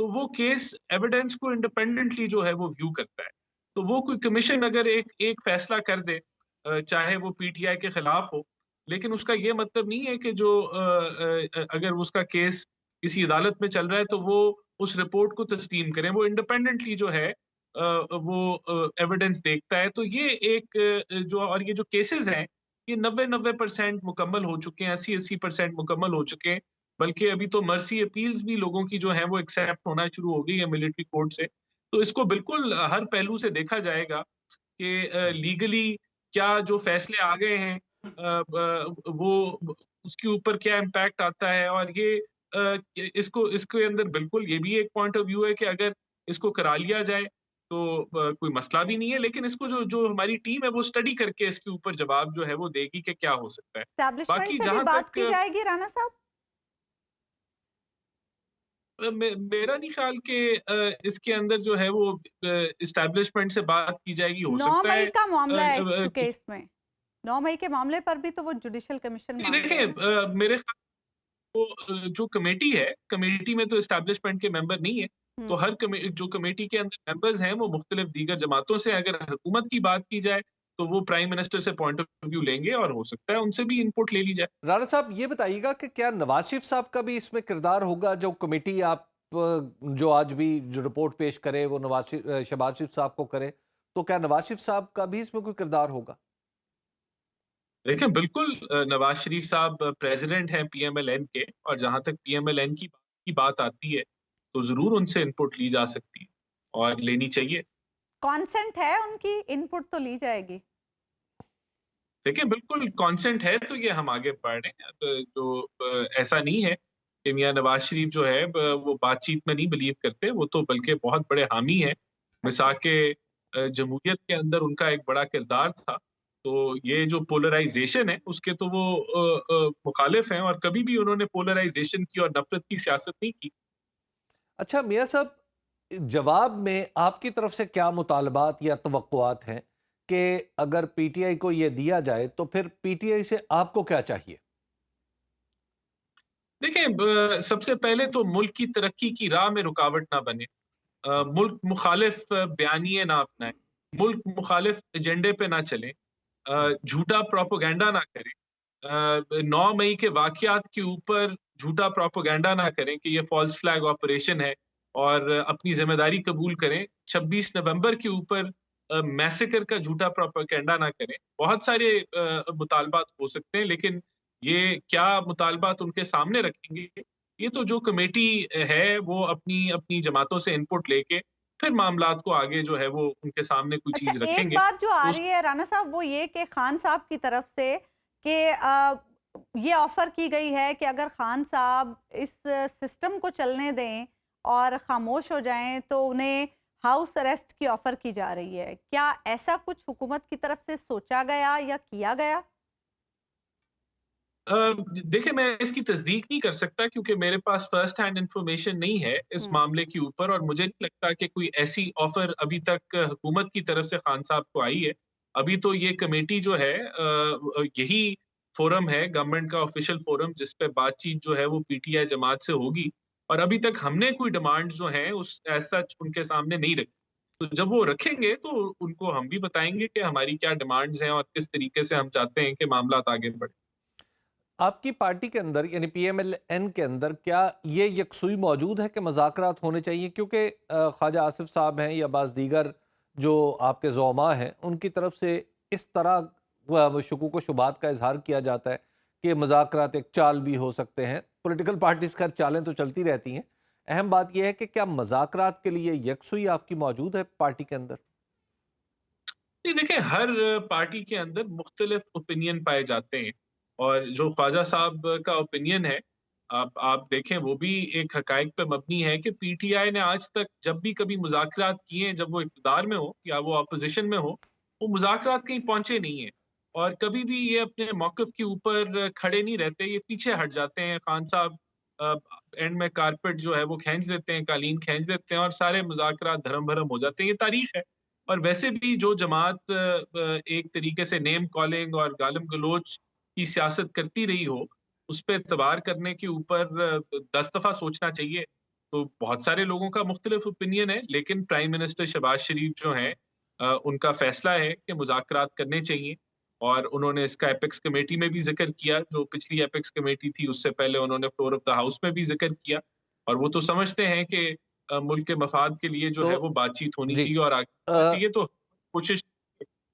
تو وہ case evidence کو انڈیپینڈنٹلی جو ہے وہ ویو کرتا ہے. تو وہ کوئی کمیشن اگر ایک فیصلہ کر دے چاہے وہ پی ٹی آئی کے خلاف ہو، لیکن اس کا یہ مطلب نہیں ہے کہ جو اگر اس کا کیس کسی عدالت میں چل رہا ہے تو وہ اس رپورٹ کو تسلیم کریں. وہ انڈیپینڈنٹلی جو ہے وہ ایویڈنس دیکھتا ہے. تو یہ ایک اور یہ جو کیسز ہیں یہ 90% مکمل ہو چکے ہیں، 80% مکمل ہو چکے ہیں. بلکہ ابھی تو مرسی اپیلز بھی لوگوں کی جو ہیں وہ ایکسیپٹ ہونا شروع ہو گئی ہے ملٹری کورٹ سے. تو اس کو بالکل ہر پہلو سے دیکھا جائے گا کہ لیگلی کیا جو فیصلے آ گئے ہیں وہ اس کے اوپر کیا امپیکٹ آتا ہے. اور یہ اس کے اندر بالکل یہ بھی ایک پوائنٹ آف ویو ہے کہ اگر اس کو کرا لیا جائے تو کوئی مسئلہ بھی نہیں ہے، لیکن اس کو جو ہماری ٹیم ہے وہ اسٹڈی کر کے اس کے اوپر جواب جو ہے وہ دے گی کہ کیا ہو سکتا ہے. اسٹیبلشمنٹ باقی سے بھی جہاں بات تک کی جائے گی رانا صاحب؟ میرا نہیں خیال کہ اس کے اندر جو ہے وہ اسٹیبلشمنٹ سے بات کی جائے گی. ہو 9 سکتا مئی ہے کا معاملہ ہے چونکہ اس میں 9 مئی کے معاملے پر بھی تو وہ جوڈیشل کمیشن مانگ رہے ہیں. دیکھیں میرے خیال وہ جو کمیٹی ہے، کمیٹی میں تو اسٹیبلشمنٹ کے ممبر نہیں ہے. تو ہر جو کمیٹی کے اندر ممبرز ہیں وہ مختلف دیگر جماعتوں سے. اگر حکومت کی بات کی جائے تو وہ پرائم منسٹر سے پوائنٹ آف ویو لیں گے اور ہو سکتا ہے ان سے بھی انپٹ لے لی جائے. رانا صاحب یہ بتائیے گا کہ کیا نواز شریف صاحب کا بھی اس میں کردار ہوگا؟ جو کمیٹی آپ جو آج بھی جو رپورٹ پیش کرے وہ شہباز شریف صاحب کو کرے، تو کیا نواز شریف صاحب کا بھی اس میں کوئی کردار ہوگا؟ دیکھیں بالکل نواز شریف صاحب پریزیڈنٹ ہیں پی ایم ایل این کے، اور جہاں تک پی ایم ایل این کی بات آتی ہے تو ضرور ان سے انپٹ لی جا سکتی ہے اور لینی چاہیے. کانسنٹ ہے ان کی، انپٹ تو لی جائے گی. دیکھیں بالکل کانسنٹ ہے تو یہ ہم آگے بڑھ رہے ہیں. جو ایسا نہیں ہے کہ میاں نواز شریف جو ہے وہ بات چیت میں نہیں بلیو کرتے، وہ تو بلکہ بہت بڑے حامی ہیں. مساق جمہوریت کے اندر ان کا ایک بڑا کردار تھا. تو یہ جو پولرائزیشن ہے اس کے تو وہ مخالف ہیں، اور کبھی بھی انہوں نے پولرائزیشن کی اور نفرت کی سیاست نہیں کی. اچھا میاں صاحب، جواب میں آپ کی طرف سے کیا مطالبات یا توقعات ہیں کہ اگر پی ٹی آئی کو یہ دیا جائے تو پھر پی ٹی آئی سے آپ کو کیا چاہیے؟ دیکھیں سب سے پہلے تو ملک کی ترقی کی راہ میں رکاوٹ نہ بنے، ملک مخالف بیانیے نہ اپنائیں، ملک مخالف ایجنڈے پہ نہ چلیں، جھوٹا پروپیگنڈا نہ کریں، 9 مئی کے واقعات کے اوپر جھوٹا پروپیگنڈا نہ کریں کہ یہ فالس فلیگ آپریشن ہے، اور اپنی ذمہ داری قبول کریں. 26 نومبر کے اوپر میسیکر کا جھوٹا پروپیگنڈا نہ کریں. بہت سارے مطالبات ہو سکتے ہیں، لیکن یہ کیا مطالبات ان کے سامنے رکھیں گے، یہ تو جو کمیٹی ہے وہ اپنی جماعتوں سے انپٹ لے کے پھر معاملات کو آگے جو ہے وہ ان کے سامنے کوئی اچھا چیز رکھیں ایک گے. بات جو آ اس رہی ہے رانا صاحب وہ یہ کہ خان صاحب کی طرف سے کہ یہ آفر کی گئی ہے کہ اگر خان صاحب اس سسٹم کو چلنے دیں اور خاموش ہو جائیں تو انہیں ہاؤس اریسٹ کی آفر کی جا رہی ہے. کیا ایسا کچھ حکومت کی طرف سے سوچا گیا یا کیا گیا؟ دیکھیں میں اس کی تصدیق نہیں کر سکتا کیونکہ میرے پاس فرسٹ ہینڈ انفارمیشن نہیں ہے اس معاملے کے اوپر، اور مجھے نہیں لگتا کہ کوئی ایسی آفر ابھی تک حکومت کی طرف سے خان صاحب کو آئی ہے. ابھی تو یہ کمیٹی جو ہے یہی فورم ہے گورنمنٹ کا آفیشیل فورم جس پہ بات چیت جو ہے وہ پی ٹی آئی جماعت سے ہوگی، اور ابھی تک ہم نے کوئی ڈیمانڈ جو ہیں اس ایز سچ ان کے سامنے نہیں رکھی. تو جب وہ رکھیں گے تو ان کو ہم بھی بتائیں گے کہ ہماری کیا ڈیمانڈز ہیں اور کس طریقے سے ہم چاہتے ہیں کہ معاملات آگے بڑھیں. آپ کی پارٹی کے اندر یعنی پی ایم ایل این کے اندر کیا یہ یکسوئی موجود ہے کہ مذاکرات ہونے چاہیے؟ کیونکہ خواجہ آصف صاحب ہیں یا بعض دیگر جو آپ کے زعماء ہیں ان کی طرف سے اس طرح شکوک و شبہات کا اظہار کیا جاتا ہے کہ مذاکرات ایک چال بھی ہو سکتے ہیں. پولیٹیکل پارٹیز کا چالیں تو چلتی رہتی ہیں، اہم بات یہ ہے کہ کیا مذاکرات کے لیے یکسوئی آپ کی موجود ہے پارٹی کے اندر؟ دیکھیں ہر پارٹی کے اندر مختلف اوپینین پائے جاتے ہیں، اور جو خواجہ صاحب کا اوپینین ہے آپ دیکھیں وہ بھی ایک حقائق پہ مبنی ہے کہ پی ٹی آئی نے آج تک جب بھی کبھی مذاکرات کیے ہیں، جب وہ اقتدار میں ہو یا وہ اپوزیشن میں ہو، وہ مذاکرات کہیں پہنچے نہیں ہیں، اور کبھی بھی یہ اپنے موقف کے اوپر کھڑے نہیں رہتے، یہ پیچھے ہٹ جاتے ہیں. خان صاحب اینڈ میں کارپیٹ جو ہے وہ کھینچ دیتے ہیں، قالین کھینچ دیتے ہیں، اور سارے مذاکرات دھرم بھرم ہو جاتے ہیں. یہ تاریخ ہے. اور ویسے بھی جو جماعت ایک طریقے سے نیم کالنگ اور گالم گلوچ کی سیاست کرتی رہی ہو، اس پہ اعتبار کرنے کے اوپر 10 دفعہ سوچنا چاہیے. تو بہت سارے لوگوں کا مختلف اوپینین ہے، لیکن پرائم منسٹر شہباز شریف جو ہیں ان کا فیصلہ ہے کہ مذاکرات کرنے چاہیے، اور انہوں نے اس کا ایپیکس کمیٹی میں بھی ذکر کیا، جو پچھلی ایپیکس کمیٹی تھی اس سے پہلے انہوں نے فلور آف دا ہاؤس میں بھی ذکر کیا، اور وہ تو سمجھتے ہیں کہ ملک کے مفاد کے لیے جو تو ہے وہ بات چیت ہونی جی چاہیے اور آگے بڑھنا چاہیے، تو کوشش.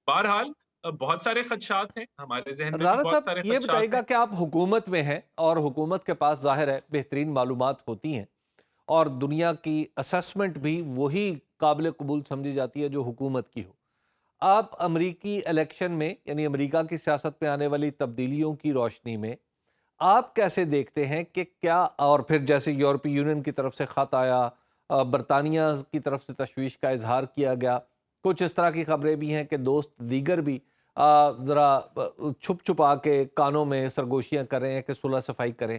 بہرحال بہت سارے خدشات ہیں، ہمارے ذہن میں بھی رانا بہت صاحب سارے یہ بتائیے خدشات گا ہیں. کہ آپ حکومت میں ہیں اور حکومت کے پاس ظاہر ہے بہترین معلومات ہوتی ہیں، اور دنیا کی اسسمنٹ بھی وہی قابل قبول سمجھی جاتی ہے جو حکومت کی ہو. آپ امریکی الیکشن میں یعنی امریکہ کی سیاست میں آنے والی تبدیلیوں کی روشنی میں آپ کیسے دیکھتے ہیں کہ کیا، اور پھر جیسے یورپی یونین کی طرف سے خط آیا، برطانیہ کی طرف سے تشویش کا اظہار کیا گیا، کچھ اس طرح کی خبریں بھی ہیں کہ دوست دیگر بھی ذرا چھپ چھپا کے کانوں میں سرگوشیاں کر رہے ہیں کہ صلح صفائی کریں،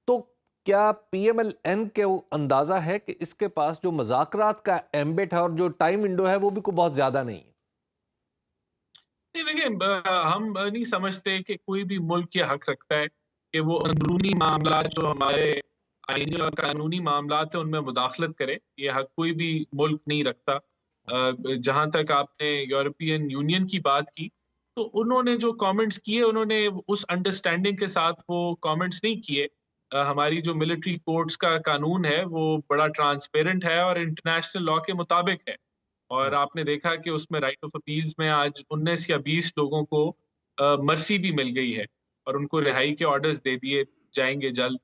تو کیا پی ایم ایل این کے اندازہ ہے کہ اس کے پاس جو مذاکرات کا ایمبٹ ہے اور جو ٹائم ونڈو ہے وہ بھی کوئی بہت زیادہ نہیں ہے؟ نہیں دیکھیں، ہم نہیں سمجھتے کہ کوئی بھی ملک یہ حق رکھتا ہے کہ وہ اندرونی معاملات جو ہمارے آئینی اور قانونی معاملات ہیں ان میں مداخلت کرے. یہ حق کوئی بھی ملک نہیں رکھتا. جہاں تک آپ نے یورپین یونین کی بات کی، تو انہوں نے جو کامنٹس کیے انہوں نے اس انڈرسٹینڈنگ کے ساتھ وہ کامنٹس نہیں کیے. ہماری جو ملٹری کورٹس کا قانون ہے وہ بڑا ٹرانسپیرنٹ ہے اور انٹرنیشنل لاء کے مطابق ہے، اور آپ نے دیکھا کہ اس میں رائٹ آف اپیلز میں آج 19 یا 20 لوگوں کو مرسی بھی مل گئی ہے، اور ان کو رہائی کے آرڈرز دے دیے جائیں گے جلد.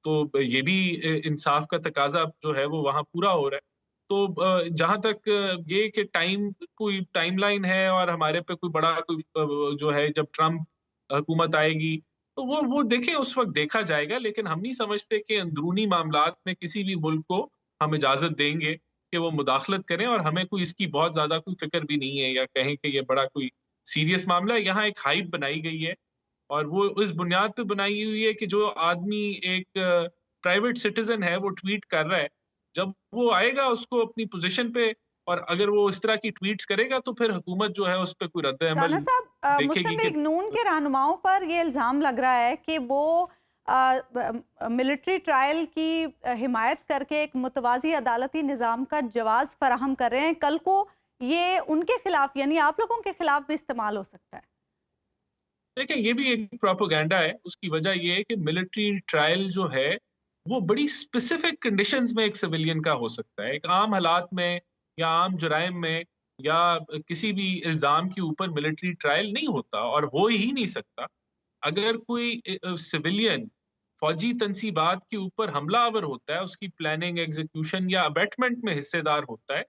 تو یہ بھی انصاف کا تقاضا جو ہے وہ وہاں پورا ہو رہا ہے. تو جہاں تک یہ کہ کوئی ٹائم لائن ہے اور ہمارے پہ کوئی بڑا کوئی جو ہے جب ٹرمپ حکومت آئے گی تو وہ دیکھیں اس وقت دیکھا جائے گا، لیکن ہم نہیں سمجھتے کہ اندرونی معاملات میں کسی بھی ملک کو ہم اجازت دیں گے کہ وہ مداخلت کریں، اور ہمیں کوئی اس کی بہت زیادہ کوئی فکر بھی نہیں ہے یا کہیں کہ یہ بڑا کوئی سیریس معاملہ ہے. یہاں ایک ہائپ بنائی گئی ہے، اور وہ اس بنیاد پہ بنائی ہوئی ہے کہ جو آدمی ایک پرائیویٹ سٹیزن ہے وہ ٹویٹ کر رہا ہے، جب وہ آئے گا اس کو اپنی پوزیشن پہ، اور اگر وہ اس طرح کی ٹویٹس کرے گا تو پھر حکومت جو ہے اس پہ کوئی رد عمل رانا صاحب، دیکھے مسلم گی کہ لیگ نون کے رہنماؤں پر یہ الزام لگ رہا ہے کہ وہ ملٹری ٹرائل کی حمایت کر کے ایک متوازی عدالتی نظام کا جواز فراہم کر رہے ہیں. کل کو یہ ان کے خلاف یعنی آپ لوگوں کے خلاف بھی استعمال ہو سکتا ہے. دیکھیں یہ بھی ایک پروپیگنڈا ہے. اس کی وجہ یہ ہے کہ ملٹری ٹرائل جو ہے وہ بڑی اسپیسیفک کنڈیشنز میں ایک سویلین کا ہو سکتا ہے. ایک عام حالات میں یا عام جرائم میں یا کسی بھی الزام کے اوپر ملٹری ٹرائل نہیں ہوتا اور ہو ہی نہیں سکتا. اگر کوئی سویلین فوجی تنصیبات کے اوپر حملہ آور ہوتا ہے، اس کی پلاننگ، ایگزیکیوشن یا ابیٹمنٹ میں حصے دار ہوتا ہے،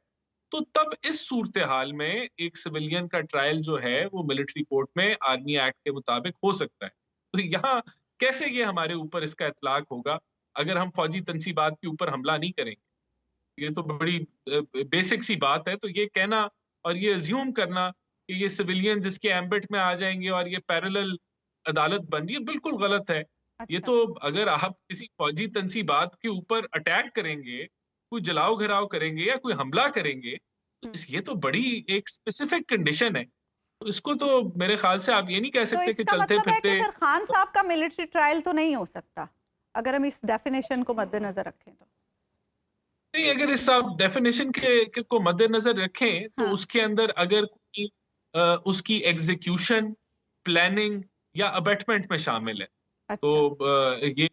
تو تب اس صورتحال میں ایک سویلین کا ٹرائل جو ہے وہ ملٹری کورٹ میں آرمی ایکٹ کے مطابق ہو سکتا ہے. تو یہاں کیسے یہ ہمارے اوپر اس کا اطلاق ہوگا اگر ہم فوجی تنصیبات کے اوپر حملہ نہیں کریں گے؟ یہ تو بڑی بیسک سی بات ہے. تو یہ کہنا اور یہ ازیوم کرنا کہ یہ سویلینز اس کے ایمبٹ میں آ جائیں گے اور یہ پیرالل عدالت بن رہی ہے، بالکل غلط ہے. یہ تو اگر آپ کسی فوجی تنصیبات کے اوپر اٹیک کریں گے، کوئی جلاؤ گھراؤ کریں گے یا کوئی حملہ کریں گے، تو یہ تو بڑی ایک اسپیسیفک کنڈیشن ہے. تو اس کو تو میرے خیال سے آپ یہ نہیں کہہ تو سکتے اس کہ کا چلتے مطلب ہے کہ پھرتے. پھر خان صاحب کا ملٹری ٹرائل تو نہیں ہو سکتا اگر ہم اس ڈیفینیشن کو مد نظر رکھیں تو. نہیں، اگر اس آپ ڈیفینیشن کو مد نظر رکھیں تو اس کے اندر اگر کوئی اس کی ایگزیکیوشن، پلاننگ یا ابیٹمنٹ میں شامل ہے تو یہ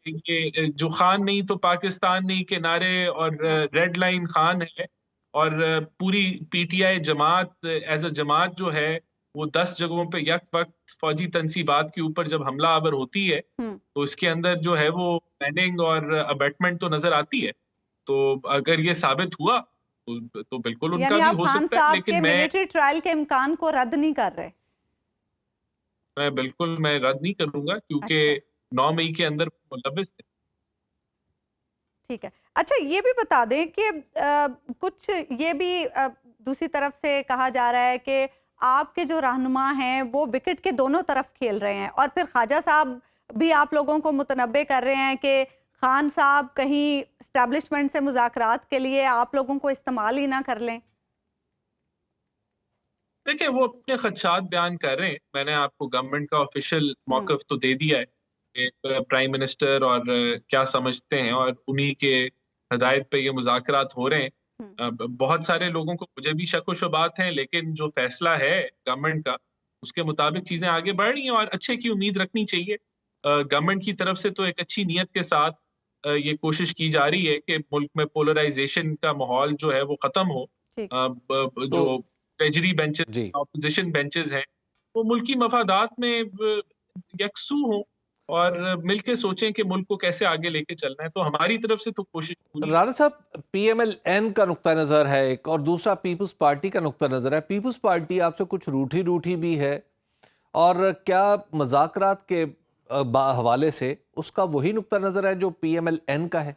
جو خان نہیں تو پاکستان نہیں کے نعرے اور ریڈ لائن خان ہے، اور پوری پی ٹی آئی جماعت ایز اے جماعت جو ہے وہ 10 جگہوں پہ یک وقت فوجی تنصیبات کے اوپر جب حملہ آور ہوتی ہے تو اس کے اندر جو ہے وہ پلاننگ اور ابیٹمنٹ تو نظر آتی ہے. تو اگر یہ ثابت ہوا تو بالکل ان کا یعنی بھی آپ ہو خان سکتا ہے، صاحب کے لیکن ملٹری ٹرائل کے امکان کو رد نہیں کر رہے. بالکل میں رد نہیں کروں گا کیونکہ 9 مئی کے اندر ملوث تھے. ٹھیک ہے. اچھا یہ بھی بتا دیں کہ کچھ یہ بھی دوسری طرف سے کہا جا رہا ہے کہ آپ کے جو رہنما ہیں وہ وکٹ کے دونوں طرف کھیل رہے ہیں، اور پھر خواجہ صاحب بھی آپ لوگوں کو متنبع کر رہے ہیں کہ خان صاحب کہیں اسٹیبلشمنٹ سے مذاکرات کے لیے آپ لوگوں کو استعمال ہی نہ کر لیں. دیکھیں وہ اپنے خدشات بیان کر رہے ہیں. میں نے آپ کو گورنمنٹ کا آفیشیل موقف تو دے دیا ہے کہ پرائم منسٹر اور کیا سمجھتے ہیں، اور انہی کے ہدایت پہ یہ مذاکرات ہو رہے ہیں. بہت سارے لوگوں کو مجھے بھی شک و شبہات ہیں، لیکن جو فیصلہ ہے گورنمنٹ کا اس کے مطابق چیزیں آگے بڑھ رہی ہیں اور اچھے کی امید رکھنی چاہیے. گورنمنٹ کی طرف سے تو ایک اچھی نیت کے ساتھ یہ کوشش کی جا رہی ہے کہ ملک میں پولرائزیشن کا ماحول جو ہے وہ ختم ہو. جو ٹریجری بینچز جی اپوزیشن بینچز ہیں وہ ملکی مفادات میں یکسو ہوں اور مل کے سوچیں کہ ملک کو کیسے آگے لے کے چلنا ہے. تو ہماری طرف سے تو کوشش پوری ہے. رانا صاحب، پی ایم ایل این کا نقطہ نظر ہے ایک، اور دوسرا پیپلز پارٹی کا نقطہ نظر ہے. پیپلز پارٹی آپ سے کچھ روٹھی بھی ہے، اور کیا مذاکرات کے حوالے سے اس کا وہی نقطہ نظر ہے جو پی ایم ایل این کا ہے؟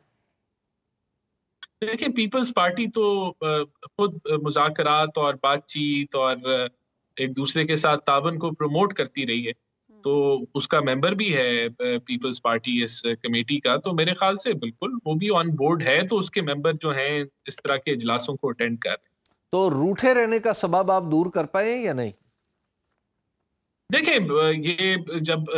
دیکھیں، پیپلز پارٹی تو خود مذاکرات اور بات چیت اور ایک دوسرے کے ساتھ تعاون کو پروموٹ کرتی رہی ہے. تو اس کا ممبر بھی ہے پیپلز پارٹی اس کمیٹی کا، تو میرے خیال سے بالکل وہ بھی آن بورڈ ہے. تو اس کے ممبر جو ہیں اس طرح کے اجلاسوں کو اٹینڈ کر رہے ہیں. تو روٹھے رہنے کا سبب آپ دور کر پائے یا نہیں؟ دیکھیں، یہ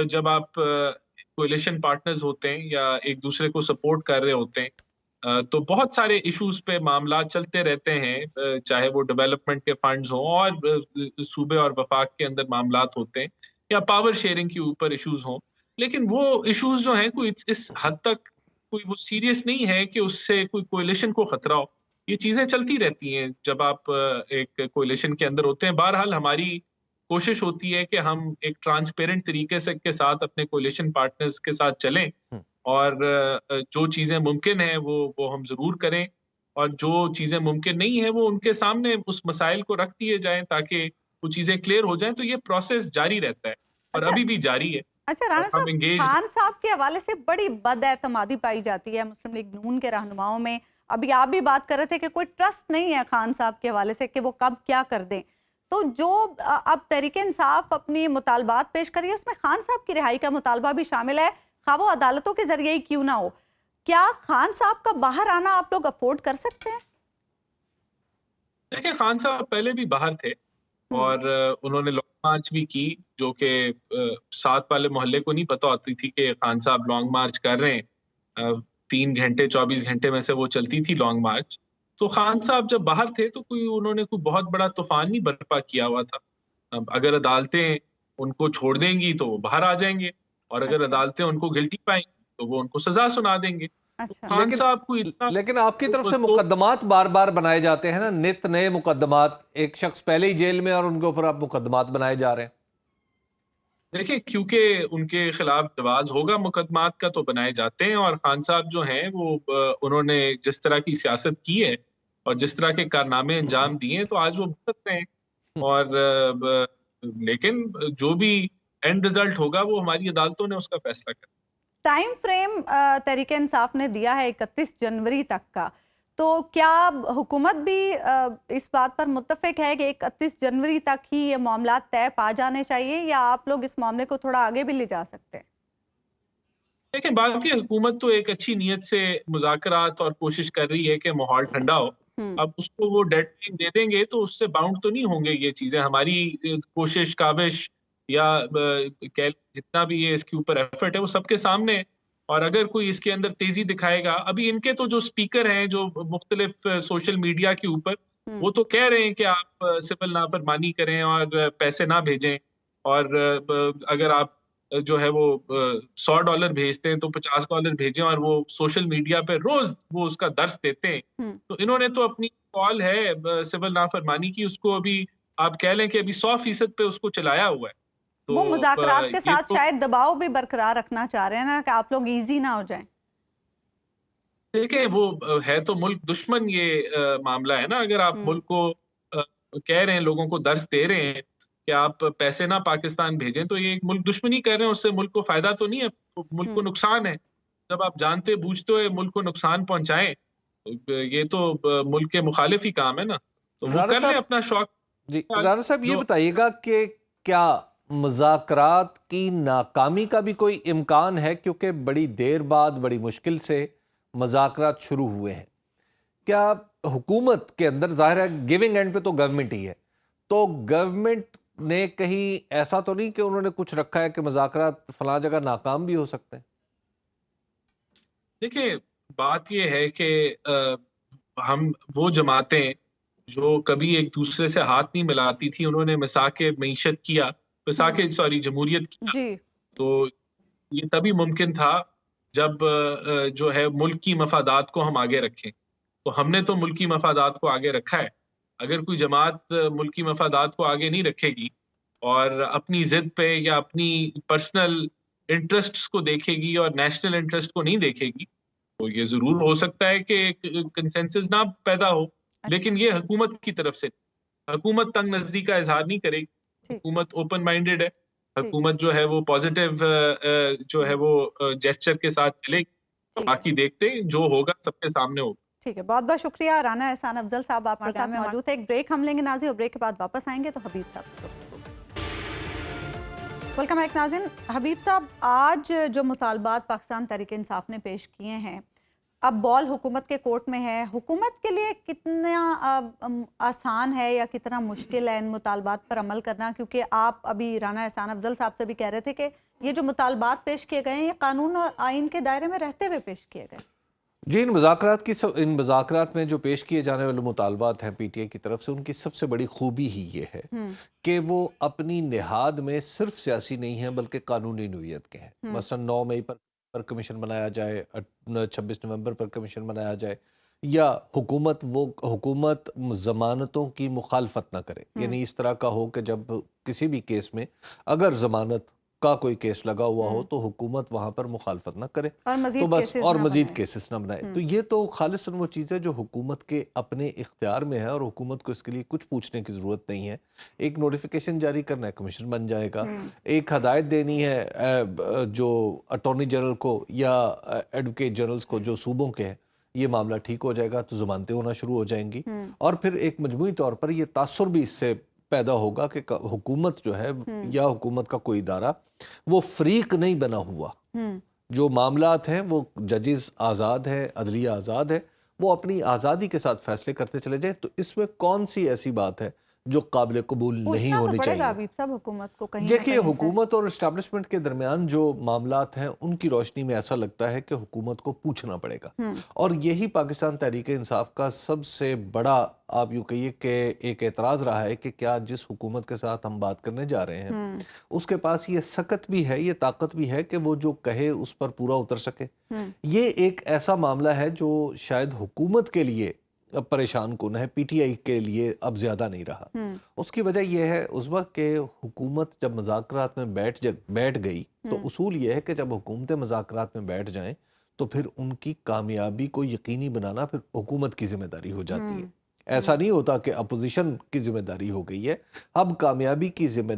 جب آپ کولیشن پارٹنرز ہوتے ہیں یا ایک دوسرے کو سپورٹ کر رہے ہوتے ہیں تو بہت سارے ایشوز پہ معاملات چلتے رہتے ہیں، چاہے وہ ڈیولپمنٹ کے فنڈز ہوں اور صوبے اور وفاق کے اندر معاملات ہوتے ہیں یا پاور شیئرنگ کے اوپر ایشوز ہوں. لیکن وہ ایشوز جو ہیں کوئی اس حد تک کوئی وہ سیریس نہیں ہے کہ اس سے کوئی کولیشن کو خطرہ ہو. یہ چیزیں چلتی رہتی ہیں جب آپ ایک کولیشن کے اندر ہوتے ہیں. بہرحال ہماری کوشش ہوتی ہے کہ ہم ایک ٹرانسپیرنٹ طریقے سے کے ساتھ اپنے کولیشن پارٹنرز کے ساتھ چلیں اور جو چیزیں ممکن ہیں وہ ہم ضرور کریں، اور جو چیزیں ممکن نہیں ہیں وہ ان کے سامنے اس مسائل کو رکھ دیے جائیں تاکہ وہ چیزیں کلیئر ہو جائیں. تو یہ پروسیس جاری رہتا ہے اور ابھی بھی جاری ہے. اچھا رانا ہم صاحب، engaged خان صاحب کے حوالے سے بڑی بد اعتمادی پائی جاتی ہے مسلم لیگ نون کے رہنماؤں میں. ابھی آپ بھی بات کر رہے تھے کہ کوئی ٹرسٹ نہیں ہے خان صاحب کے حوالے سے کہ وہ کب کیا کر دیں. تو جو اب تحریک انصاف اپنی مطالبات پیش کری ہے اس میں خان صاحب کی رہائی کا مطالبہ بھی شامل ہے، خواہ وہ عدالتوں کے ذریعے ہی کیوں نہ ہو. کیا خان صاحب کا باہر آنا آپ لوگ افورڈ کر سکتے ہیں؟ دیکھیں، خان صاحب پہلے بھی باہر تھے اور انہوں نے لانگ مارچ بھی کی، جو کہ ساتھ والے محلے کو نہیں پتہ ہوتی تھی کہ خان صاحب لانگ مارچ کر رہے ہیں. 3 گھنٹے 24 گھنٹے میں سے وہ چلتی تھی لانگ مارچ. تو خان صاحب جب باہر تھے تو انہوں نے کوئی بہت بڑا طوفان نہیں برپا کیا ہوا تھا. اب اگر عدالتیں ان کو چھوڑ دیں گی تو وہ باہر آ جائیں گے، اور اگر عدالتیں ان کو گلٹی پائیں گی تو وہ ان کو سزا سنا دیں گے. خان صاحب کو اتنا لیکن آپ کی طرف سے مقدمات بار بار بنائے جاتے ہیں نا، نت نئے مقدمات. ایک شخص پہلے ہی جیل میں اور ان کے اوپر آپ مقدمات بنائے جا رہے ہیں. دیکھیں، کیونکہ ان کے خلاف جواز ہوگا مقدمات کا تو بنائے جاتے ہیں. اور خان صاحب جو ہیں وہ انہوں نے جس طرح کی سیاست کی ہے اور جس طرح کے کارنامے انجام دیے ہیں تو آج وہ بھگت رہے ہیں. اور لیکن جو بھی اینڈ رزلٹ ہوگا وہ ہماری عدالتوں نے اس کا فیصلہ کرنا. ٹائم فریم تحریک انصاف نے دیا ہے 31 جنوری تک کا، تو کیا حکومت بھی اس بات پر متفق ہے کہ 31 جنوری تک ہی یہ معاملات طے پا جانے چاہیے، یا آپ لوگ اس معاملے کو تھوڑا آگے بھی لے جا سکتے ہیں؟ دیکھیں، بات یہ حکومت تو ایک اچھی نیت سے مذاکرات اور کوشش کر رہی ہے کہ ماحول ٹھنڈا ہو. اب اس کو وہ ڈیڈ لائن دے دیں گے تو اس سے باؤنڈ تو نہیں ہوں گے یہ چیزیں. ہماری کوشش کاوش یا جتنا بھی یہ اس کے اوپر ایفرٹ ہے وہ سب کے سامنے ہے. اور اگر کوئی اس کے اندر تیزی دکھائے گا، ابھی ان کے تو جو سپیکر ہیں جو مختلف سوشل میڈیا کے اوپر وہ تو کہہ رہے ہیں کہ آپ سول نافرمانی کریں اور پیسے نہ بھیجیں، اور اگر آپ جو ہے وہ $100 بھیجتے ہیں تو $50 بھیجیں، اور وہ سوشل میڈیا پہ روز وہ اس کا درس دیتے ہیں. تو انہوں نے تو اپنی کال ہے سول نافرمانی کی، اس کو ابھی آپ کہہ لیں کہ ابھی 100% پہ اس کو چلایا ہوا ہے. وہ مذاکرات کے ساتھ شاید دباؤ بھی برقرار رکھنا چاہ رہے ہیں نا کہ آپ لوگ ایزی نہ ہو جائیں. دیکھیں، وہ ہے تو ملک دشمن یہ معاملہ ہے نا. اگر آپ ملک کو کہہ رہے ہیں، لوگوں کو درس دے رہے ہیں کہ آپ پیسے نہ پاکستان بھیجیں، تو یہ ایک ملک دشمنی کر رہے ہیں. اس سے ملک کو فائدہ تو نہیں ہے، ملک کو نقصان ہے. جب آپ جانتے بوجھتے ہوئے ملک کو نقصان پہنچائیں یہ تو ملک کے مخالف ہی کام ہے نا. تو وہ کر لیں اپنا شوق. جی رانا صاحب، یہ بتائیے گا کہ کیا مذاکرات کی ناکامی کا بھی کوئی امکان ہے؟ کیونکہ بڑی دیر بعد بڑی مشکل سے مذاکرات شروع ہوئے ہیں. کیا حکومت کے اندر، ظاہر ہے گیونگ اینڈ پہ تو گورنمنٹ ہی ہے، تو گورنمنٹ نے کہیں ایسا تو نہیں کہ انہوں نے کچھ رکھا ہے کہ مذاکرات فلاں جگہ ناکام بھی ہو سکتے ہیں؟ دیکھیں، بات یہ ہے کہ ہم وہ جماعتیں جو کبھی ایک دوسرے سے ہاتھ نہیں ملاتی تھی، انہوں نے مساک معیشت کیا، مساک جمہوریت کیا، جی تو یہ تبھی ممکن تھا جب جو ہے ملک کی مفادات کو ہم آگے رکھیں. تو ہم نے تو ملکی مفادات کو آگے رکھا ہے. اگر کوئی جماعت ملکی مفادات کو آگے نہیں رکھے گی اور اپنی ضد پہ یا اپنی پرسنل انٹرسٹس کو دیکھے گی اور نیشنل انٹرسٹ کو نہیں دیکھے گی، تو یہ ضرور ہو سکتا ہے کہ کنسنسس نہ پیدا ہو. لیکن یہ حکومت کی طرف سے، حکومت تنگ نظری کا اظہار نہیں کرے گی. ٹھیک حکومت اوپن مائنڈیڈ ہے، ٹھیک حکومت جو ہے وہ پازیٹیو جو ہے وہ جیسچر کے ساتھ چلے گی. ٹھیک ہے باقی دیکھتے ہیں جو ہوگا سب کے سامنے ہوگا. ٹھیک ہے، بہت بہت شکریہ رانا احسان افضل صاحب، آپ پروگرام میں موجود ہیں. ایک بریک ہم لیں گے ناظرین، اور بریک کے بعد واپس آئیں گے تو حبیب صاحب سے گفتگو. ویلکم بیک ناظرین. حبیب صاحب، آج جو مطالبات پاکستان تحریک انصاف نے پیش کیے ہیں، اب بال حکومت کے کورٹ میں ہے. حکومت کے لیے کتنا آسان ہے یا کتنا مشکل ہے ان مطالبات پر عمل کرنا؟ کیونکہ آپ ابھی رانا احسان افضل صاحب سے بھی کہہ رہے تھے کہ یہ جو مطالبات پیش کیے گئے ہیں یہ قانون اور آئین کے دائرے میں رہتے ہوئے پیش کیے گئے. جی، ان مذاکرات میں جو پیش کیے جانے والے مطالبات ہیں پی ٹی آئی کی طرف سے، ان کی سب سے بڑی خوبی ہی یہ ہے کہ وہ اپنی نہاد میں صرف سیاسی نہیں ہیں بلکہ قانونی نوعیت کے ہیں. مثلا 9 مئی پر کمیشن بنایا جائے، 26 نومبر پر کمیشن بنایا جائے، یا حکومت ضمانتوں کی مخالفت نہ کرے. یعنی اس طرح کا ہو کہ جب کسی بھی کیس میں اگر ضمانت کا کوئی کیس لگا ہوا ہو تو حکومت وہاں پر مخالفت نہ کرے اور مزید کیسز نہ بنائے. تو یہ تو خالصاً وہ چیز ہے جو حکومت کے اپنے اختیار میں ہے اور حکومت کو اس کے لیے کچھ پوچھنے کی ضرورت نہیں ہے. ایک نوٹیفیکیشن جاری کرنا ہے، کمیشن بن جائے گا. ایک ہدایت دینی ہے جو اٹارنی جنرل کو یا ایڈوکیٹ جنرلز کو جو صوبوں کے ہیں، یہ معاملہ ٹھیک ہو جائے گا تو ضمانتیں ہونا شروع ہو جائیں گی. اور پھر ایک مجموعی طور پر یہ تاثر بھی اس سے پیدا ہوگا کہ حکومت جو ہے یا حکومت کا کوئی ادارہ وہ فریق نہیں بنا ہوا. جو معاملات ہیں وہ ججز آزاد ہیں، عدلیہ آزاد ہے، وہ اپنی آزادی کے ساتھ فیصلے کرتے چلے جائیں. تو اس میں کون سی ایسی بات ہے جو قابل قبول نہیں ہونی چاہیے؟ دیکھیے، حکومت اور اسٹیبلشمنٹ کے درمیان جو معاملات ہیں ان کی روشنی میں ایسا لگتا ہے کہ حکومت کو پوچھنا پڑے گا. اور یہی پاکستان تحریک انصاف کا سب سے بڑا، آپ یوں کہیے کہ ایک اعتراض رہا ہے کہ کیا جس حکومت کے ساتھ ہم بات کرنے جا رہے ہیں اس کے پاس یہ سکت بھی ہے، یہ طاقت بھی ہے کہ وہ جو کہے اس پر پورا اتر سکے. یہ ایک ایسا معاملہ ہے جو شاید حکومت کے لیے اب پریشان کن ہے، پی ٹی آئی کے لیے اب زیادہ نہیں رہا. اس کی وجہ یہ ہے اس وقت کہ حکومت جب مذاکرات میں بیٹھ گئی تو اصول یہ ہے کہ جب حکومتیں مذاکرات میں بیٹھ جائیں تو پھر ان کی کامیابی کو یقینی بنانا پھر حکومت کی ذمہ داری ہو جاتی ہے. ایسا نہیں ہوتا کہ اپوزیشن کی ذمہ داری ہو گئی ہے، اب کامیابی کی ذمہ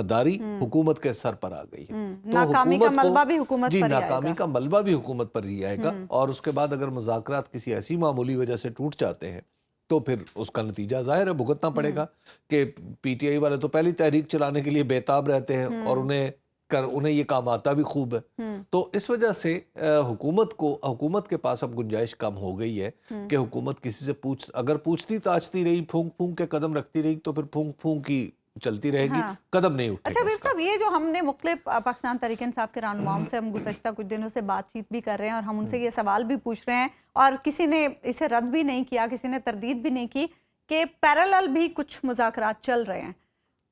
داری حکومت کے سر پر آ گئی ہے. ناکامی کا ملبہ بھی حکومت پر ہی آئے گا. ناکامی کا ملبہ بھی حکومت پر ہی آئے گا. اور اس کے بعد اگر مذاکرات کسی ایسی معمولی وجہ سے ٹوٹ جاتے ہیں تو پھر اس کا نتیجہ ظاہر ہے بھگتنا پڑے گا. کہ پی ٹی آئی والے تو پہلی تحریک چلانے کے لیے بےتاب رہتے ہیں اور انہیں یہ کام آتا بھی خوب ہے. تو اس وجہ سے حکومت کے پاس اب گنجائش کم ہو گئی ہے کہ حکومت کسی سے اگر پوچھتی تاچتی رہی، پھونک پھونک کے قدم رکھتی رہی تو پھر پھونک پھونک کی چلتی رہے گی، قدم نہیں اٹھے گا. اچھا حبیب صاحب، یہ جو ہم نے مختلف پاکستان تحریک انصاف کے رہنماؤں سے ہم گزشتہ کچھ دنوں سے بات چیت بھی کر رہے ہیں اور ہم ان سے یہ سوال بھی پوچھ رہے ہیں اور کسی نے اسے رد بھی نہیں کیا، کسی نے تردید بھی نہیں کی کہ پیرالل بھی کچھ مذاکرات چل رہے ہیں.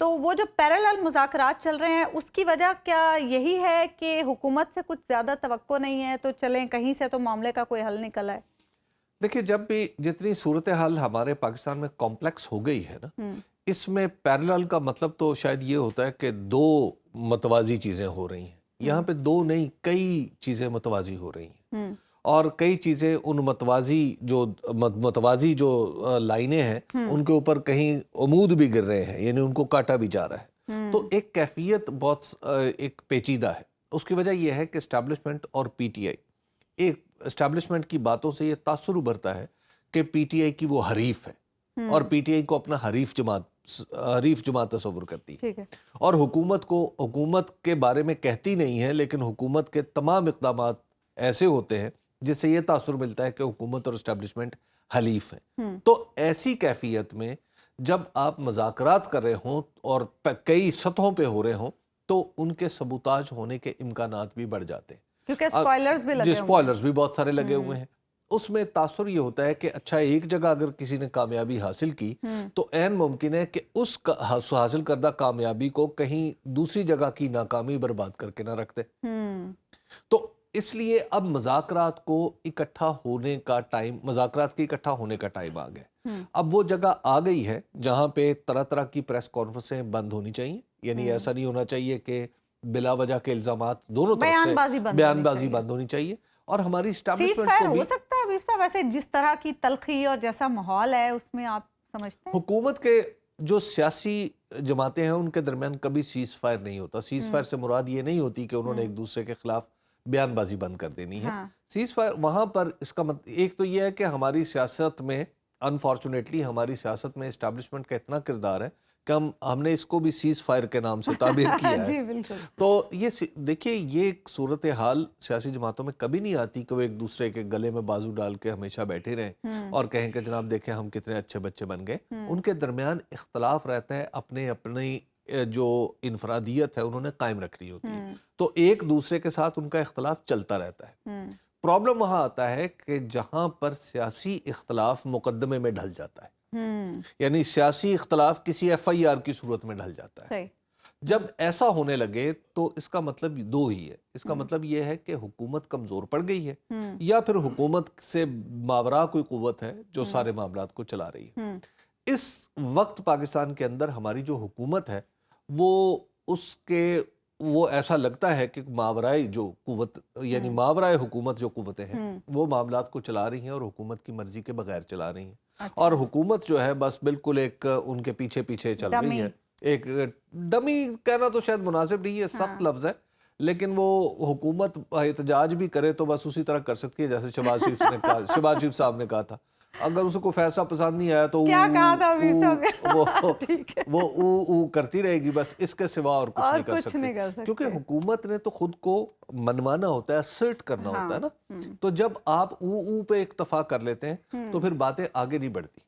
تو وہ جو پیرالل مذاکرات چل رہے ہیں اس کی وجہ کیا یہی ہے کہ حکومت سے کچھ زیادہ توقع نہیں ہے تو چلیں کہیں سے تو معاملے کا کوئی حل نکل آئے؟ دیکھیے، جب بھی جتنی صورتحال ہمارے پاکستان میں کمپلیکس ہو گئی ہے نا، اس میں پیرالل کا مطلب تو شاید یہ ہوتا ہے کہ دو متوازی چیزیں ہو رہی ہیں. یہاں پہ دو نہیں، کئی چیزیں متوازی ہو رہی ہیں اور کئی چیزیں ان متوازی جو لائنیں ہیں ان کے اوپر کہیں عمود بھی گر رہے ہیں، یعنی ان کو کاٹا بھی جا رہا ہے. تو ایک کیفیت بہت ایک پیچیدہ ہے. اس کی وجہ یہ ہے کہ اسٹیبلشمنٹ اور پی ٹی آئی، ایک اسٹیبلشمنٹ کی باتوں سے یہ تاثر ابھرتا ہے کہ پی ٹی آئی کی وہ حریف ہے اور پی ٹی آئی کو اپنا حریف جماعت تصور کرتی ہے اور حکومت کے بارے میں کہتی نہیں ہے، لیکن حکومت کے تمام اقدامات ایسے ہوتے ہیں جس سے یہ تاثر ملتا ہے کہ حکومت اور اسٹیبلشمنٹ حلیف ہیں. تو ایسی کیفیت میں جب آپ مذاکرات کر رہے ہوں اور کئی سطحوں پہ ہو رہے ہوں تو ان کے سبوتاج ہونے کے امکانات بھی بڑھ جاتے ہیں. کیونکہ اسپوائلرز بھی لگے جی ہوئے ہیں۔ اسپوائلرز بھی بہت سارے لگے ہوئے ہیں. اس میں تاثر یہ ہوتا ہے کہ اچھا ایک جگہ اگر کسی نے کامیابی حاصل کی تو عین ممکن ہے کہ اس حاصل کردہ کامیابی کو کہیں دوسری جگہ کی ناکامی برباد کر کے نہ رکھتے. تو اس لیے اب مذاکرات کو اکٹھا ہونے کا ٹائم، مذاکرات کے اکٹھا ہونے کا ٹائم آ گیا. اب وہ جگہ آ گئی ہے جہاں پہ طرح طرح کی پریس کانفرنسیں بند ہونی چاہیے. یعنی ایسا نہیں ہونا چاہیے کہ بلا وجہ کے الزامات دونوں طرف سے بیان بازی بند ہونی چاہیے. اور ہماری سیز اسٹیبلشمنٹ فائر کو بھی ہو سکتا ہے حبیب صاحب ویسے جس طرح کی تلخی اور جیسا ماحول ہے اس میں، آپ سمجھتے ہیں؟ حکومت کے جو سیاسی جماعتیں ہیں ان کے درمیان کبھی سیز فائر نہیں ہوتا. سیز فائر سے مراد یہ نہیں ہوتی کہ انہوں نے ایک دوسرے کے خلاف بیان بازی بند کر دینی ہے. سیز فائر وہاں پر اس کا ایک تو یہ ہے کہ ہماری سیاست میں انفارچونیٹلی ہماری سیاست میں اسٹیبلشمنٹ کا اتنا کردار ہے کہ ہم نے اس کو بھی سیز فائر کے نام سے تعبیر کیا ہے. جی بالکل. تو یہ دیکھیے یہ صورتحال سیاسی جماعتوں میں کبھی نہیں آتی کہ وہ ایک دوسرے کے گلے میں بازو ڈال کے ہمیشہ بیٹھے رہیں اور کہیں کہ جناب دیکھیں ہم کتنے اچھے بچے بن گئے. ان کے درمیان اختلاف رہتا ہے، اپنی جو انفرادیت ہے انہوں نے قائم رکھنی ہوتی ہے. تو ایک دوسرے کے ساتھ ان کا اختلاف چلتا رہتا ہے. پرابلم وہاں آتا ہے کہ جہاں پر سیاسی اختلاف مقدمے میں ڈھل جاتا ہے. یعنی سیاسی اختلاف کسی ایف آئی آر کی صورت میں ڈھل جاتا ہے. جب ایسا ہونے لگے تو اس کا مطلب دو ہی ہے. اس کا مطلب یہ ہے کہ حکومت کمزور پڑ گئی ہے یا پھر حکومت سے ماوراء کوئی قوت ہے جو سارے معاملات کو چلا رہی ہے. اس وقت پاکستان کے اندر ہماری جو حکومت ہے وہ ایسا لگتا ہے کہ ماورائے جو قوت یعنی ماورائے حکومت جو قوتیں ہیں وہ معاملات کو چلا رہی ہیں اور حکومت کی مرضی کے بغیر چلا رہی ہیں. اور حکومت جو ہے بس بالکل ایک ان کے پیچھے پیچھے چل رہی ہے. ایک ڈمی کہنا تو شاید مناسب نہیں ہے، سخت لفظ ہے، لیکن وہ حکومت احتجاج بھی کرے تو بس اسی طرح کر سکتی ہے جیسے شہباز شریف صاحب نے کہا تھا. اگر اسے کوئی فیصلہ پسند نہیں آیا تو وہ کرتی رہے گی، بس اس کے سوا اور کچھ نہیں کر سکتی. کیونکہ حکومت نے تو خود کو منوانا ہوتا ہے، اسرٹ کرنا ہوتا ہے نا. تو جب آپ پہ اکتفا کر لیتے ہیں تو پھر باتیں آگے نہیں بڑھتی.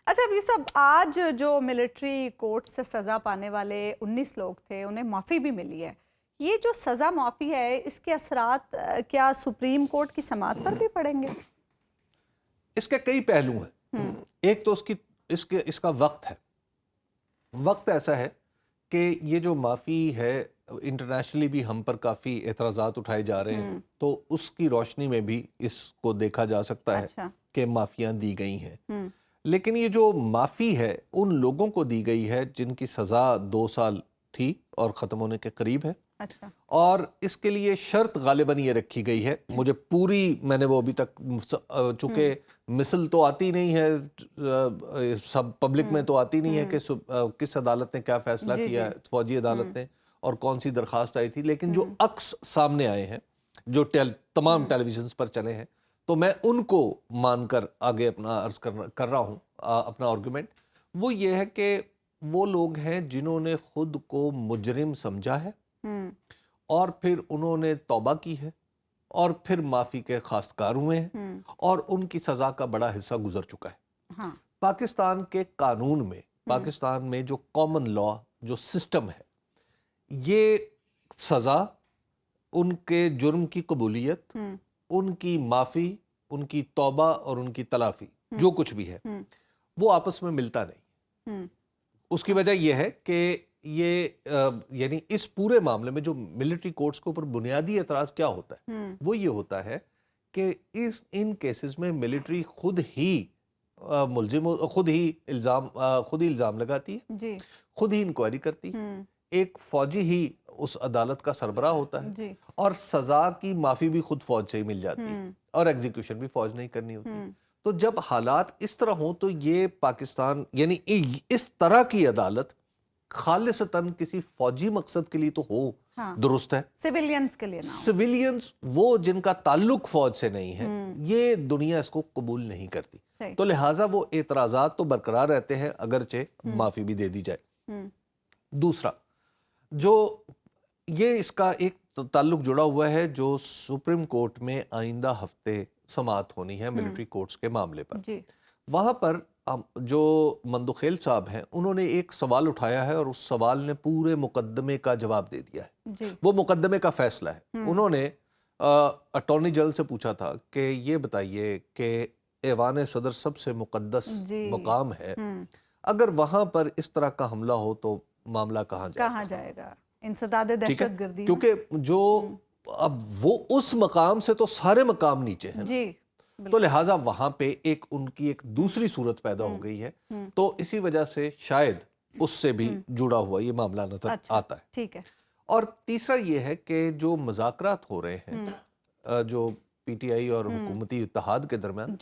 اچھا یہ سب آج جو ملٹری کورٹ سے سزا پانے والے 19 لوگ تھے انہیں معافی بھی ملی ہے. یہ جو سزا معافی ہے اس کے اثرات کیا سپریم کورٹ کی سماعت پر بھی پڑیں گے؟ اس کے کئی پہلو ہیں. ایک تو اس کا وقت ہے. وقت ایسا ہے کہ یہ جو معافی ہے انٹرنیشنلی بھی ہم پر کافی اعتراضات اٹھائے جا رہے ہیں، تو اس کی روشنی میں بھی اس کو دیکھا جا سکتا ہے کہ معافیاں دی گئی ہیں. لیکن یہ جو معافی ہے ان لوگوں کو دی گئی ہے جن کی سزا 2 سال تھی اور ختم ہونے کے قریب ہے. اور اس کے لیے شرط غالباً یہ رکھی گئی ہے، مجھے میں نے وہ ابھی تک چونکہ مثل تو آتی نہیں ہے، سب پبلک میں تو آتی نہیں ہے کہ کس عدالت نے کیا فیصلہ کیا ہے، فوجی عدالت نے، اور کون سی درخواست آئی تھی. لیکن جو عکس سامنے آئے ہیں جو تمام ٹیلی ویژنز پر چلے ہیں، تو میں ان کو مان کر آگے اپنا عرض کر رہا ہوں اپنا آرگومنٹ. وہ یہ ہے کہ وہ لوگ ہیں جنہوں نے خود کو مجرم سمجھا ہے اور پھر انہوں نے توبہ کی ہے اور پھر معافی کے خواستگار ہوئے ہیں اور ان کی سزا کا بڑا حصہ گزر چکا ہے. پاکستان کے قانون میں، پاکستان میں جو کامن لا جو سسٹم ہے، یہ سزا، ان کے جرم کی قبولیت، ان کی معافی، ان کی توبہ اور ان کی تلافی جو کچھ بھی ہے وہ آپس میں ملتا نہیں. اس کی وجہ یہ ہے کہ یعنی اس پورے معاملے میں جو ملٹری کورٹس کے اوپر بنیادی اعتراض کیا ہوتا ہے وہ یہ ہوتا ہے کہ ان کیسز میں ملٹری خود ہی ملزم، خود ہی الزام لگاتی ہے، خود ہی انکوائری کرتی ہے. ایک فوجی ہی اس عدالت کا سربراہ ہوتا ہے اور سزا کی معافی بھی خود فوج سے ہی مل جاتی ہے اور ایگزیکیوشن بھی فوج نہیں کرنی ہوتی. تو جب حالات اس طرح ہوں تو یہ پاکستان یعنی اس طرح کی عدالت خالصتاً کسی فوجی مقصد کے لیے تو ہو درست ہے، سیویلینز کے لیے نہ ہو. سیویلینز وہ جن کا تعلق فوج سے نہیں ہے، یہ دنیا اس کو قبول نہیں کرتی. تو لہٰذا وہ اعتراضات تو برقرار رہتے ہیں اگرچہ معافی بھی دے دی جائے. دوسرا جو یہ اس کا ایک تعلق جڑا ہوا ہے جو سپریم کورٹ میں آئندہ ہفتے سماعت ہونی ہے ملٹری کورٹس کے معاملے پر. وہاں پر جو مندوخیل صاحب ہیں انہوں نے ایک سوال اٹھایا ہے اور اس سوال نے پورے مقدمے کا جواب دے دیا ہے. وہ مقدمے کا فیصلہ ہے. انہوں نے اٹارنی جنرل سے پوچھا تھا کہ یہ بتائیے کہ ایوان صدر سب سے مقدس مقام ہے، اگر وہاں پر اس طرح کا حملہ ہو تو معاملہ کہاں جائے گا؟ انسداد دہشت گردی، کیونکہ جو اب وہ اس مقام سے تو سارے مقام نیچے ہیں جی، تو لہٰذا وہاں پہ ان کی ایک دوسری صورت پیدا ہو گئی ہے، تو اسی وجہ سے شاید اس سے بھی جڑا ہوا یہ معاملہ نظر آتا ہے۔ ٹھیک ہے۔ اور تیسرا یہ ہے کہ جو مذاکرات ہو رہے ہیں جو پی ٹی آئی اور حکومتی اتحاد کے درمیان،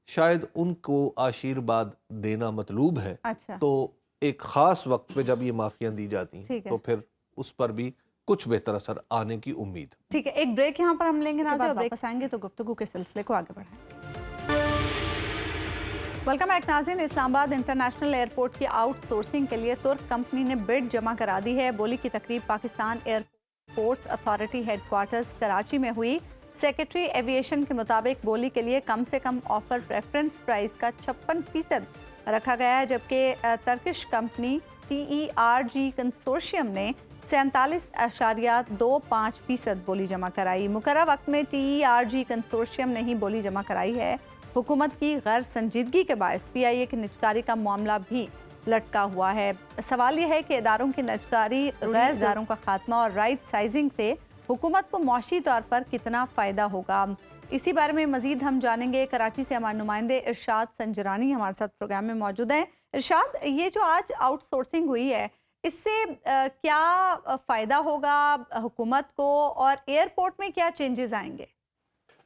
شاید ان کو آشیرواد دینا مطلوب ہے، تو ایک خاص وقت پہ جب یہ معافیاں دی جاتی ہیں تو پھر اس پر بھی کچھ بہتر اثر آنے کی امید۔ ٹھیک ہے، ایک بریک یہاں پر ہم لیں گے، ناظرین واپس آئیں گے تو گفتگو کے سلسلے کو آگے بڑھائیں۔ ویلکم بیک ناظرین، اسلام آباد انٹرنیشنل ایئرپورٹ کی آؤٹ سورسنگ کے لیے ترک کمپنی نے بڈ جمع کرا دی ہے۔ بولی کی تقریب Pakistan airports authority headquarters Karachi میں ہوئی۔ سیکرٹری ایویشن کے مطابق بولی کے لیے کم سے کم آفر پریفرنس پرائز کا 56% رکھا گیا ہے، جبکہ ترکش کمپنی TERG کنسورشیم نے 47.25% بولی جمع کرائی۔ مقررہ وقت میں TERG کنسورشیم نے ہی بولی جمع کرائی ہے۔ حکومت کی غیر سنجیدگی کے باعث PIA کی نجکاری کا معاملہ بھی لٹکا ہوا ہے۔ سوال یہ ہے کہ اداروں کی نجکاری، غیر اداروں کا خاتمہ اور رائٹ سائزنگ سے حکومت کو معاشی طور پر کتنا فائدہ ہوگا؟ اسی بارے میں مزید ہم جانیں گے۔ کراچی سے ہمارے نمائندے ارشاد سنجرانی ہمارے ساتھ پروگرام میں موجود ہیں۔ ارشاد، یہ جو آج آؤٹ سورسنگ ہوئی ہے، اس سے کیا فائدہ ہوگا حکومت کو اور ایئرپورٹ میں کیا چینجز آئیں گے؟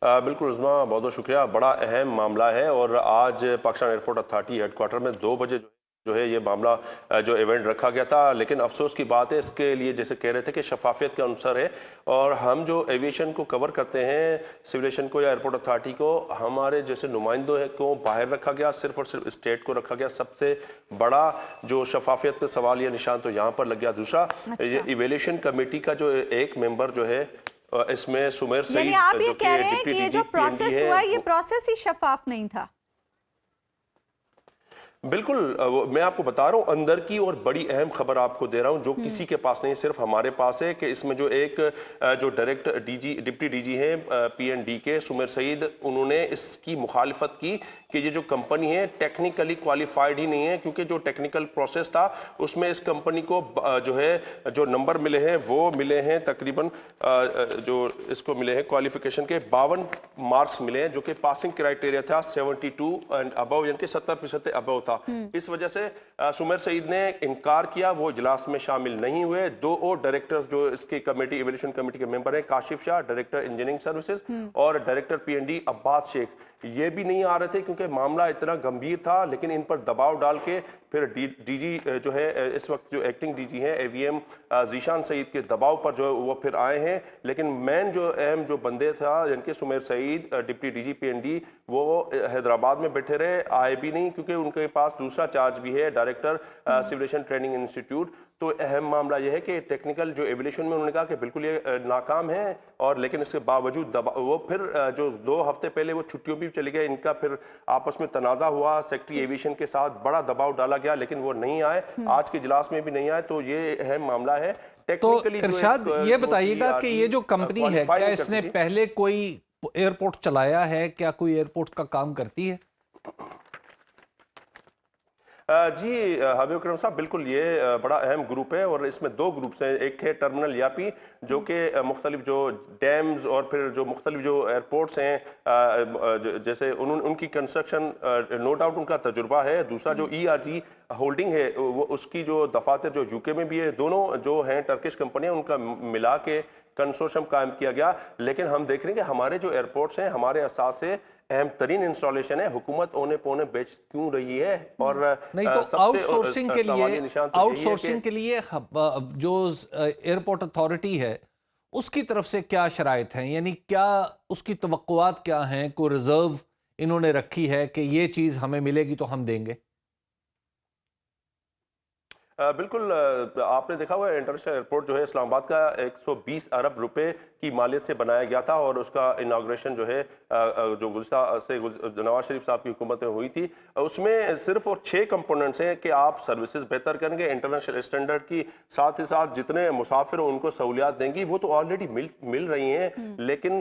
بالکل عظمیٰ، بہت بہت شکریہ۔ بڑا اہم معاملہ ہے اور آج Pakistan airport authority headquarters میں 2 بجے جو ہے یہ معاملہ جو ایونٹ رکھا گیا تھا، لیکن افسوس کی بات ہے اس کے لیے جیسے کہہ رہے تھے کہ شفافیت کا عنصر ہے، اور ہم جو ایویشن کو کور کرتے ہیں، سیولیشن کو یا ایئرپورٹ اتھارٹی کو، ہمارے جیسے نمائندوں کو باہر رکھا گیا، صرف اور صرف اسٹیٹ کو رکھا گیا۔ سب سے بڑا جو شفافیت کا سوال یا نشان تو یہاں پر لگ گیا۔ دوسرا، یہ ایویلیشن کمیٹی کا جو ایک ممبر جو ہے اس میں سمیر سعید، یعنی آپ یہ کہہ رہے ہیں کہ یہ جو پروسیس ہوا ہے یہ پروسیس ہی شفاف نہیں تھا؟ بالکل، میں آپ کو بتا رہا ہوں، اندر کی اور بڑی اہم خبر آپ کو دے رہا ہوں جو کسی کے پاس نہیں، صرف ہمارے پاس ہے، کہ اس میں جو ایک جو ڈائریکٹ ڈپٹی ڈی جی ہیں PND کے سمیر سعید، انہوں نے اس کی مخالفت کی کہ یہ جو کمپنی ہے ٹیکنیکلی کوالیفائڈ ہی نہیں ہے، کیونکہ جو ٹیکنیکل پروسیس تھا اس میں اس کمپنی کو جو ہے جو نمبر ملے ہیں وہ ملے ہیں تقریباً جو اس کو ملے ہیں کوالیفیکیشن کے 52 مارکس ملے ہیں، جو کہ پاسنگ کرائٹیریا تھا 72 اینڈ ابو، یعنی کہ 70% ابو تھا۔ اس وجہ سے سمیر سعید نے انکار کیا، وہ اجلاس میں شامل نہیں ہوئے۔ 2 اور ڈائریکٹرز جو اس کی کمیٹی ایویلیشن کمیٹی کے ممبر ہیں، کاشف شاہ ڈائریکٹر انجینئرنگ سروسز اور ڈائریکٹر PND عباس شیخ، یہ بھی نہیں آ رہے تھے کیونکہ معاملہ اتنا گمبھیر تھا، لیکن ان پر دباؤ ڈال کے پھر ڈی جی جو ہے اس وقت جو ایکٹنگ ڈی جی ہیں AVM ذیشان سعید کے دباؤ پر جو وہ پھر آئے ہیں، لیکن مین جو اہم جو بندے تھا جن کے سمیر سعید ڈپٹی DG PND، وہ حیدرآباد میں بیٹھے رہے، آئے بھی نہیں کیونکہ ان کے پاس دوسرا چارج بھی ہے ڈائریکٹر سیولیشن ٹریننگ انسٹیٹیوٹ۔ تو اہم معاملہ یہ ہے کہ ٹیکنیکل جو ایویلیشن میں انہوں نے کہا کہ بالکل یہ ناکام ہے، اور لیکن اس کے باوجود وہ پھر جو 2 ہفتے پہلے وہ چھٹیوں بھی چلے گئے، ان کا پھر آپس میں تنازع ہوا، سیکرٹری ایویشن کے ساتھ بڑا دباؤ ڈالا گیا، لیکن وہ نہیں آئے، آج کے اجلاس میں بھی نہیں آئے۔ تو یہ اہم معاملہ ہے۔ تو ارشاد یہ بتائیے گا کہ یہ جو کمپنی ہے، کیا اس نے پہلے کوئی ایئرپورٹ چلایا ہے؟ کیا کوئی ایئرپورٹ کا کام کرتی ہے؟ جی حبیب اکرم صاحب، بالکل یہ بڑا اہم گروپ ہے، اور اس میں 2 گروپس ہیں۔ ایک ہے ٹرمینل یاپی، جو کہ مختلف جو ڈیمز اور پھر جو مختلف جو ایئرپورٹس ہیں جیسے ان کی کنسٹرکشن نو ڈاؤٹ ان کا تجربہ ہے۔ دوسرا جو ERG ہولڈنگ ہے، وہ اس کی جو دفاتر جو UK میں بھی ہے، دونوں جو ہیں ٹرکش کمپنیاں، ان کا ملا کے کنسورشیم قائم کیا گیا۔ لیکن ہم دیکھ رہے ہیں کہ ہمارے جو ایئرپورٹس ہیں، ہمارے اساس سے اہم ترین انسٹالیشن ہے، حکومت اونے پونے بیچ کیوں رہی ہے؟ اور نہیں تو آؤٹ سورسنگ کے لیے جو ایئرپورٹ اتھارٹی ہے اس کی طرف سے کیا شرائط ہیں؟ یعنی کیا اس کی توقعات کیا ہیں؟ کوئی ریزرو انہوں نے رکھی ہے کہ یہ چیز ہمیں ملے گی تو ہم دیں گے؟ بالکل، آپ نے دیکھا ہوا انٹرنیشنل ایئرپورٹ جو ہے اسلام آباد کا 120 ارب روپے کی مالیت سے بنایا گیا تھا، اور اس کا اناگریشن جو ہے جو گزشتہ سے نواز شریف صاحب کی حکومت میں ہوئی تھی، اس میں صرف اور 6 کمپوننٹس ہیں کہ آپ سروسز بہتر کریں گے انٹرنیشنل اسٹینڈرڈ کی، ساتھ ہی ساتھ جتنے مسافر ہوں ان کو سہولیات دیں گی، وہ تو آلریڈی مل رہی ہیں، لیکن